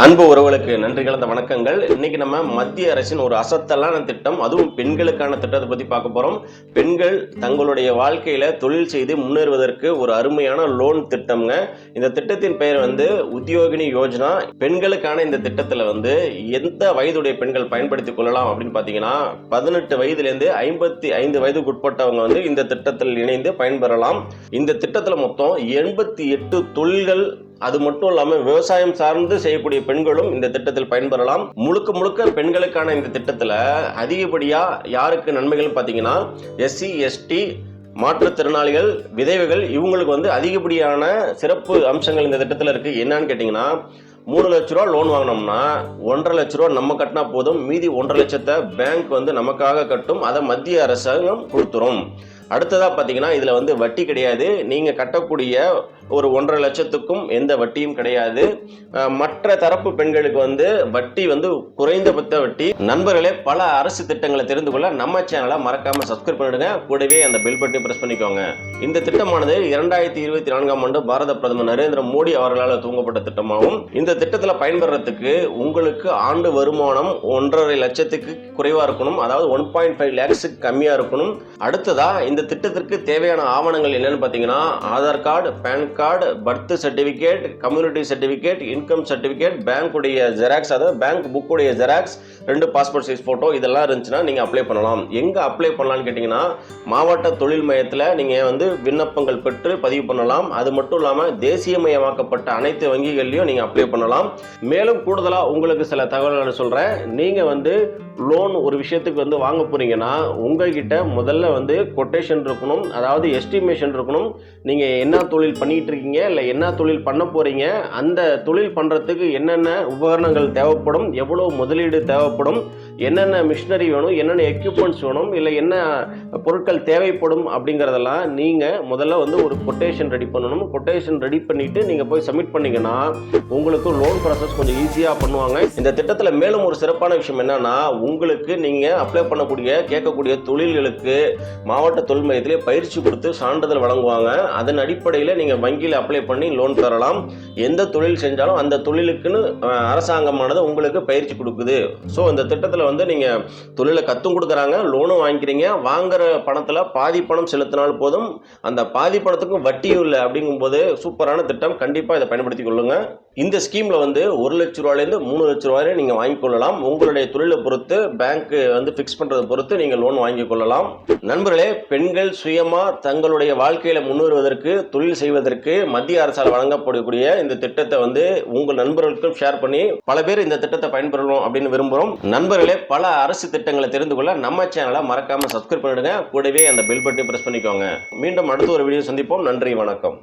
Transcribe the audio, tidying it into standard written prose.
அன்பு உறவுகளுக்கு நன்றி கலந்த வணக்கங்கள். இன்னைக்கு நம்ம மத்திய அரசின் ஒரு அசத்தலான திட்டம், அதுவும் பெண்களுக்கான திட்டத்தை பத்தி பார்க்க போறோம். பெண்கள் தங்களுடைய வாழ்க்கையில தொழில் செய்து முன்னேறுவதற்கு ஒரு அருமையான லோன் திட்டம்ங்க. இந்த திட்டத்தின் பெயர் உத்தியோகினி யோஜனா. பெண்களுக்கான இந்த திட்டத்துல எந்த வயதுடைய பெண்கள் பயன்படுத்திக் கொள்ளலாம் அப்படின்னு பாத்தீங்கன்னா 18 வயதிலிருந்து 55 வயதுக்கு உட்பட்டவங்க இந்த திட்டத்தில் இணைந்து பயன்பெறலாம். இந்த திட்டத்துல மொத்தம் 88 தொழில்கள், அது மட்டும் இல்லாம விவசாயம் சார்ந்து செய்யக்கூடிய பெண்களும் இந்த திட்டத்தில் பயன்பெறலாம். முழுக்க பெண்களுக்கான இந்த திட்டத்துல அதிகப்படியா யாருக்கு நன்மைகள் பாத்தீங்கன்னா SC ST, மாற்றுத்திறனாளிகள், விதவைகள், இவங்களுக்கு அதிகப்படியான சிறப்பு அம்சங்கள் இந்த திட்டத்தில் இருக்கு. என்னன்னு கேட்டீங்கன்னா 3 லட்ச ரூபா லோன் வாங்கினோம்னா 1.5 லட்ச ரூபா நம்ம கட்டினா போதும், மீதி 1.5 லட்சத்தை பேங்க் நமக்காக கட்டும். அதை மத்திய அரசாங்கம் கொடுத்துரும். அடுத்ததா பாத்தீங்கன்னா இதுல வட்டி கிடையாது. நீங்க கட்டக்கூடிய ஒரு 1.5 லட்சத்துக்கும் எந்த வட்டியும் கிடையாது. மற்ற தரப்பு பெண்களுக்கு வட்டி குறைந்தபட்ச வட்டி. நண்பர்களே, பல அரசு திட்டங்களை தெரிந்து கொள்ள நம்ம சேனலை மறக்காம சப்ஸ்கிரைப் பண்ணிடுங்க. கூடவே அந்த பெல் பட்டனை பிரஸ் பண்ணிக்கோங்க. இந்த திட்டமானது 2024ஆம் ஆண்டு பாரத பிரதமர் நரேந்திர மோடி அவர்களால் துவங்கப்பட்ட திட்டமாகும். இந்த திட்டத்தில் பயன்பெறத்துக்கு உங்களுக்கு ஆண்டு வருமானம் 1.5 லட்சத்துக்கு குறைவா இருக்கணும், அதாவது 1.5 lakhs கம்மியா இருக்கணும். அடுத்ததா இந்த திட்டத்திற்கு தேவையான ஆவணங்கள் என்னன்னு பாத்தீங்கன்னா Aadhaar card, PAN card, birth certificate, community certificate, income certificate, bank உடைய ஜெராக்ஸ், அதாவது பேங்க் புக் உடைய ஜெராக்ஸ், 2 பாஸ்போர்ட் சைஸ் போட்டோ, இதெல்லாம் இருந்துச்சுன்னா நீங்க அப்ளை பண்ணலாம். எங்க அப்ளை பண்ணலாம்னு கேட்டீங்கன்னா மாவட்ட தொழில் மையத்தில் நீங்க விண்ணப்பங்கள் பெற்று பதிவு பண்ணலாம். அது மட்டும் இல்லாம தேசியமயமாக்கப்பட்ட அனைத்து வங்கிகள்லயும் நீங்க அப்ளை பண்ணலாம். மேலும் கூடுதலா உங்களுக்கு சில தகவல்களை சொல்றேன். நீங்க லோன் ஒரு விஷயத்துக்கு வாங்க போறீங்கன்னா உங்ககிட்ட முதல்ல கொட்டேஷன் இருக்கணும், அதாவது எஸ்டிமேஷன் இருக்கணும். நீங்க என்ன தொழில் பண்ணிட்டு இருக்கீங்க, இல்ல என்ன தொழில் பண்ண போறீங்க, அந்த தொழில் பண்றதுக்கு என்னென்ன உபகரணங்கள் தேவைப்படும், எவ்வளவு முதலீடு தேவைப்படும், என்னென்ன மிஷினரி வேணும், என்னென்ன எக்யூப்மெண்ட்ஸ் வேணும், இல்ல என்ன பொருட்கள் தேவைப்படும் அப்படிங்கறதெல்லாம் நீங்க முதல்ல ஒரு கொட்டேஷன் ரெடி பண்ணணும். கொட்டேஷன் ரெடி பண்ணிட்டு நீங்க போய் சப்மிட் பண்ணீங்கன்னா உங்களுக்கு லோன் ப்ராசஸ் கொஞ்சம் ஈஸியா பண்ணுவாங்க. இந்த திட்டத்துல மேலும் ஒரு சிறப்பான விஷயம் என்னன்னா, உங்களுக்கு நீங்க அப்ளை பண்ணக்கூடிய கேட்கக்கூடிய தொழில்களுக்கு மாவட்ட தொழில் மையத்திலே பயிற்சி கொடுத்து சான்றிதழ் வழங்குவாங்க. அதன் அடிப்படையில் நீங்க வங்கியில் அப்ளை பண்ணி லோன் பெறலாம். எந்த தொழில் செஞ்சாலும் அந்த தொழிலுக்குன்னு அரசாங்கமானது உங்களுக்கு பயிற்சி கொடுக்குது. ஸோ இந்த திட்டத்தில் நீங்க தொழிலை கத்தும் கொடுக்குறாங்க, லோனும் வாங்கிக்கிறீங்க. வாங்குற பணத்துல பாதி பணம் செலுத்தினால் போதும், அந்த பாதி பணத்துக்கும் வட்டியும் இல்லை. அப்படிங்கும் போது சூப்பரான திட்டம். கண்டிப்பா இதை பயன்படுத்திக் கொள்ளுங்க. இந்த ஸ்கீம்ல 1 லட்ச ரூபாயிலிருந்து 3 லட்ச ரூபாய் நீங்க வாங்கிக் கொள்ளலாம். உங்களுடைய தொழிலை பொறுத்து பேங்க் பிக்ஸ் பண்றதை பொறுத்து நீங்க லோன் வாங்கிக் கொள்ளலாம். நண்பர்களே, பெண்கள் சுயமா தங்களுடைய வாழ்க்கையில முன்னேறுவதற்கு, தொழில் செய்வதற்கு மத்திய அரசால் வழங்கப்படக்கூடிய இந்த திட்டத்தை உங்க நண்பர்களுக்கும் ஷேர் பண்ணி பல பேர் இந்த திட்டத்தை பயன்பெறணும் அப்படின்னு விரும்புறோம். நண்பர்களே, பல அரசு திட்டங்களை தெரிந்து கொள்ள நம்ம சேனலை மறக்காம சப்ஸ்கிரைப் பண்ணிடுங்க. கூடவே அந்த பெல் பட்டனை பிரஸ் பண்ணிக்கோங்க. மீண்டும் அடுத்த ஒரு வீடியோ சந்திப்போம். நன்றி, வணக்கம்.